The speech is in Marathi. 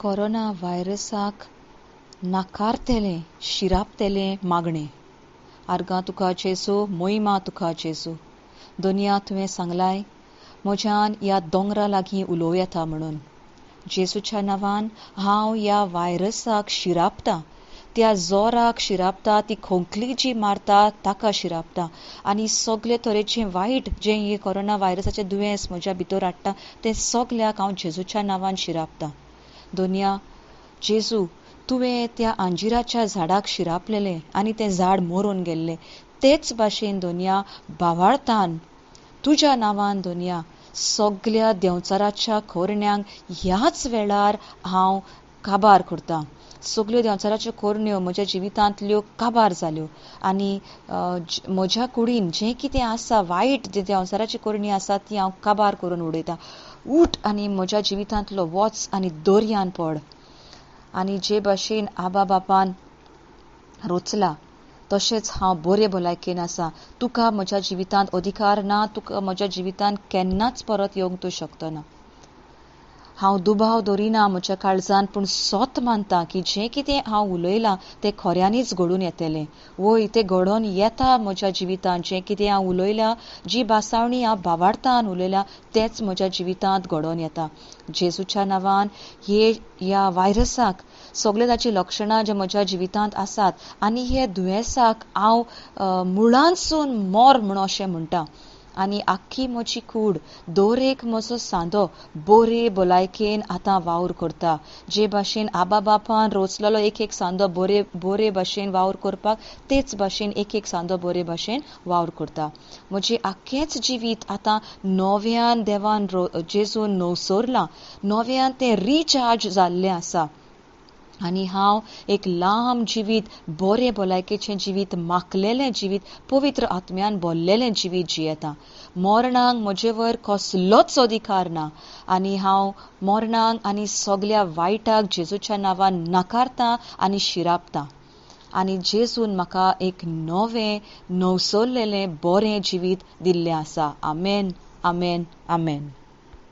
कोरोना व्हायरसाक नाकारतेले शिरापतेले मागणे. आर्गां तुका चेसू, मोहिमा तुका चेसू. दुनिया तुवें सांगलाय म्हज्यान ह्या दोंगरा लागीं उलोव येता म्हणून. जेसूच्या नांवान हांव ह्या व्हायरसाक शिरापता, त्या जोराक शिरापता, ती खोंकली जी मारता ताका शिरापता आनी सगळे तरेचें वायट जें ही कोरोना व्हायरसाचें दुयेंस म्हज्या भितर हाडटा तें सगल्याक हांव जेजूच्या नांवान शिरापता. दुनिया जेजू, तुवें त्या आंजिराच्या झाडाक शिरापलेलें आनी तें झाड मरून गेल्लें, तेच भाशेन दुनिया भावार्थान तुज्या नांवान दुनिया सगल्या देंवचाराच्या कोरण्यांक ह्याच वेळार हांव काबार करतां. सगल्यो देंवचाराच्यो कोरण्यो म्हज्या जिवितांतल्यो काबार जाल्यो आनी म्हज्या कुडीन जें कितें आसा वायट जे देंवचाराची कोरणी आसा ती हांव काबार करून उडयतां. उठ आनी म्हज्या जिवितांतलो वच आनी दर्यान पड. आनी जे भाशेन आबा बापान रोचला तशेंच हांव बरे भलायकेन आसा. तुका म्हज्या जिवितांत अधिकार ना, तुका म्हज्या जिवितांत केन्नाच परत येवंक तूं शकतना. हांव दुबाव दवरिना म्हज्या काळजान, पूण सोत मानतां की जें कितें हांव उलयलां तें खऱ्यांनीच घडून येतलें. वय तें घडोवन येता म्हज्या जिवितांत. जें कितें हांव उलयलां, जी बासावणी हांव भावार्थान उलयलां तेंच म्हज्या जिवितांत घडोवन येता. जेजूच्या नांवान ह्या व्हायरसाक सगळे ताची लक्षणां जे म्हज्या जिवितांत आसात आनी हे दुयेंसाक हांव मुळांसून मोर म्हूण अशें म्हणटां. आनी आख्खी म्हजी कूड, दर एक म्हजो सांदो बरे भलायकेन आतां वावर करता. जे भाशेन आबा बापान रोचलेलो एक सांदो बरे भाशेन वावर करपाक तेच भाशेन एक सांदो बरे भाशेन वावर करता. म्हजें आख्खेंच जिवीत आतां नव्यान देवान जेजून नवसरलां, नव्यान तें रिचार्ज जाल्लें आसा. आनी हांव एक लांब जिवीत, बरे भलायकेचें जिवीत, माखलेलें जिवीत, पवित्र आत्म्यान भरलेलें जिवीत जियेतां. मरणाक म्हजे वयर कसलोच अधिकार ना आनी हांव मरणाक आनी सगल्या वायटाक जेजूच्या नांवान नाकारतां आनी शिरापतां. आनी जेजून म्हाका एक नवें नवसरलेलें बरें जिवीत दिल्लें आसा. आमेन, आमेन, आमेन.